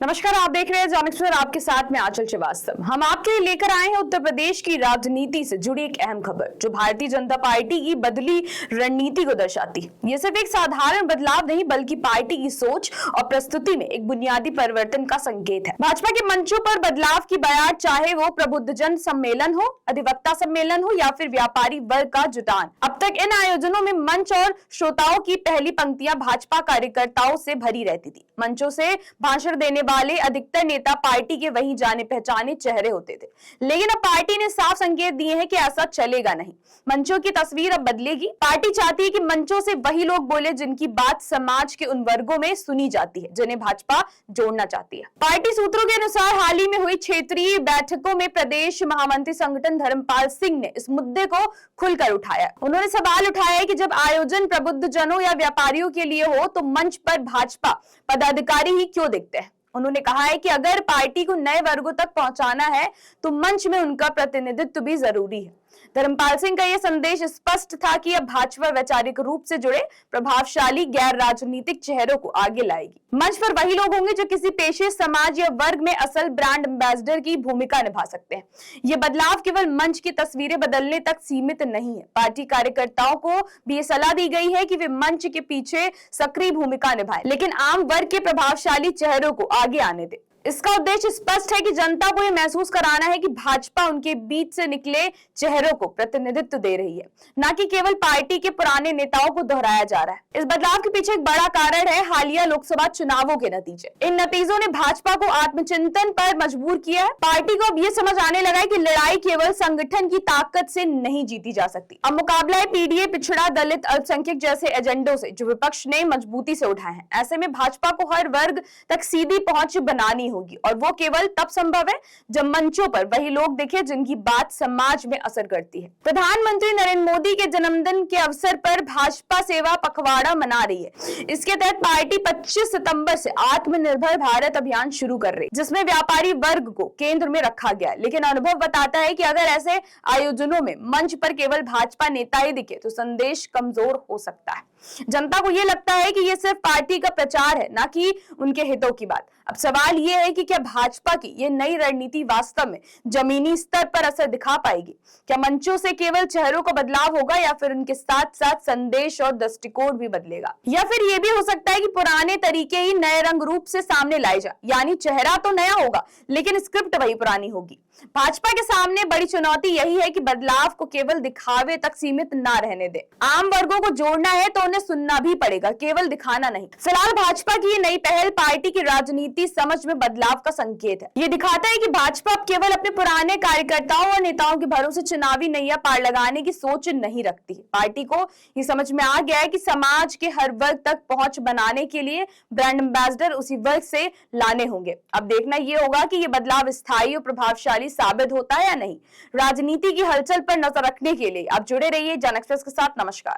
नमस्कार, आप देख रहे हैं जॉन एक्सप्रेस। आपके साथ में आंचल श्रीवास्तव। हम आपके लिए लेकर आए हैं उत्तर प्रदेश की राजनीति से जुड़ी एक अहम खबर जो भारतीय जनता पार्टी की बदली रणनीति को दर्शाती है। ये सिर्फ एक साधारण बदलाव नहीं बल्कि पार्टी की सोच और प्रस्तुति में एक बुनियादी परिवर्तन का संकेत है। भाजपा के मंचों पर बदलाव की बयार, चाहे वो प्रबुद्धजन सम्मेलन हो, अधिवक्ता सम्मेलन हो या फिर व्यापारी वर्ग का जुटान, अब तक इन आयोजनों में मंच और श्रोताओं की पहली पंक्तियां भाजपा कार्यकर्ताओं से भरी रहती थी। मंचों से भाषण देने वाले अधिकतर नेता पार्टी के वही जाने पहचाने चेहरे होते थे, लेकिन अब पार्टी ने साफ संकेत दिए हैं कि ऐसा चलेगा नहीं। मंचों की तस्वीर अब बदलेगी। पार्टी चाहती है कि मंचों से वही लोग बोले जिनकी बात समाज के उन वर्गों में सुनी जाती है जिन्हें भाजपा जोड़ना चाहती है। पार्टी सूत्रों के अनुसार हाल ही में हुई क्षेत्रीय बैठकों में प्रदेश महामंत्री संगठन धर्मपाल सिंह ने इस मुद्दे को खुलकर उठाया। उन्होंने सवाल उठाया कि जब आयोजन प्रबुद्ध जनों या व्यापारियों के लिए हो तो मंच पर भाजपा पदाधिकारी ही क्यों दिखते हैं। उन्होंने कहा है कि अगर पार्टी को नए वर्गों तक पहुंचाना है तो मंच में उनका प्रतिनिधित्व भी जरूरी है। धर्मपाल सिंह का यह संदेश स्पष्ट था कि अब भाजपा वैचारिक रूप से जुड़े प्रभावशाली गैर राजनीतिक चेहरों को आगे लाएगी। मंच पर वही लोग होंगे जो किसी पेशे, समाज या वर्ग में असल ब्रांड एम्बेसडर की भूमिका निभा सकते हैं। ये बदलाव केवल मंच की तस्वीरें बदलने तक सीमित नहीं है। पार्टी कार्यकर्ताओं को भी ये सलाह दी गई है कि वे मंच के पीछे सक्रिय भूमिका निभाएं, लेकिन आम वर्ग के प्रभावशाली चेहरों को आगे आने दें। इसका उद्देश्य स्पष्ट है कि जनता को यह महसूस कराना है कि भाजपा उनके बीच से निकले चेहरों को प्रतिनिधित्व दे रही है, न कि केवल पार्टी के पुराने नेताओं को दोहराया जा रहा है। इस बदलाव के पीछे एक बड़ा कारण है हालिया लोकसभा चुनावों के नतीजे। इन नतीजों ने भाजपा को आत्मचिंतन पर मजबूर किया है। पार्टी को अब ये समझ आने लगा है कि लड़ाई केवल संगठन की ताकत से नहीं जीती जा सकती। अब मुकाबला है पीडीए, पिछड़ा, दलित, अल्पसंख्यक जैसे एजेंडों से जो विपक्ष ने मजबूती से उठाए हैं। ऐसे में भाजपा को हर वर्ग तक सीधी पहुंच बनानी होगी और वो केवल तब संभव है जब मंचों पर वही लोग दिखे जिनकी बात समाज में असर करती है। प्रधानमंत्री नरेंद्र मोदी के जन्मदिन के अवसर पर भाजपा सेवा पखवाड़ा मना रही है। इसके तहत पार्टी 25 सितंबर से आत्मनिर्भर भारत अभियान शुरू कर रही है, जिसमें व्यापारी वर्ग को केंद्र में रखा गया है। लेकिन अनुभव बताता है कि अगर ऐसे आयोजनों में मंच पर केवल भाजपा नेता ही दिखे तो संदेश कमजोर हो सकता है। जनता को यह लगता है कि यह सिर्फ पार्टी का प्रचार है, ना कि उनके हितों की बात। अब सवाल यह है कि क्या भाजपा की यह नई रणनीति वास्तव में जमीनी स्तर पर असर दिखा पाएगी? क्या मंचों से केवल चेहरों का बदलाव होगा या फिर उनके साथ साथ संदेश और दृष्टिकोण भी बदलेगा? या फिर यह भी हो सकता है कि पुराने तरीके ही नए रंग रूप से सामने लाए जाए, यानी चेहरा तो नया होगा लेकिन स्क्रिप्ट वही पुरानी होगी। भाजपा के सामने बड़ी चुनौती यही है कि बदलाव को केवल दिखावे तक सीमित ना रहने दे। आम वर्गों को जोड़ना है तो उन्हें सुनना भी पड़ेगा, केवल दिखाना नहीं। फिलहाल भाजपा की ये नई पहल पार्टी की राजनीति समझ में बदलाव का संकेत है। ये दिखाता है कि भाजपा अब केवल अपने पुराने कार्यकर्ताओं और नेताओं के भरोसे चुनावी नैया पार लगाने की सोच नहीं रखती। पार्टी को ये समझ में आ गया है कि समाज के हर वर्ग तक पहुंच बनाने के लिए ब्रांड एम्बेसडर उसी वर्ग से लाने होंगे। अब देखना यह होगा कि ये बदलाव स्थायी और प्रभावशाली साबित होता है या नहीं। राजनीति की हलचल पर नजर रखने के लिए आप जुड़े रहिए जन एक्सप्रेस के साथ। नमस्कार।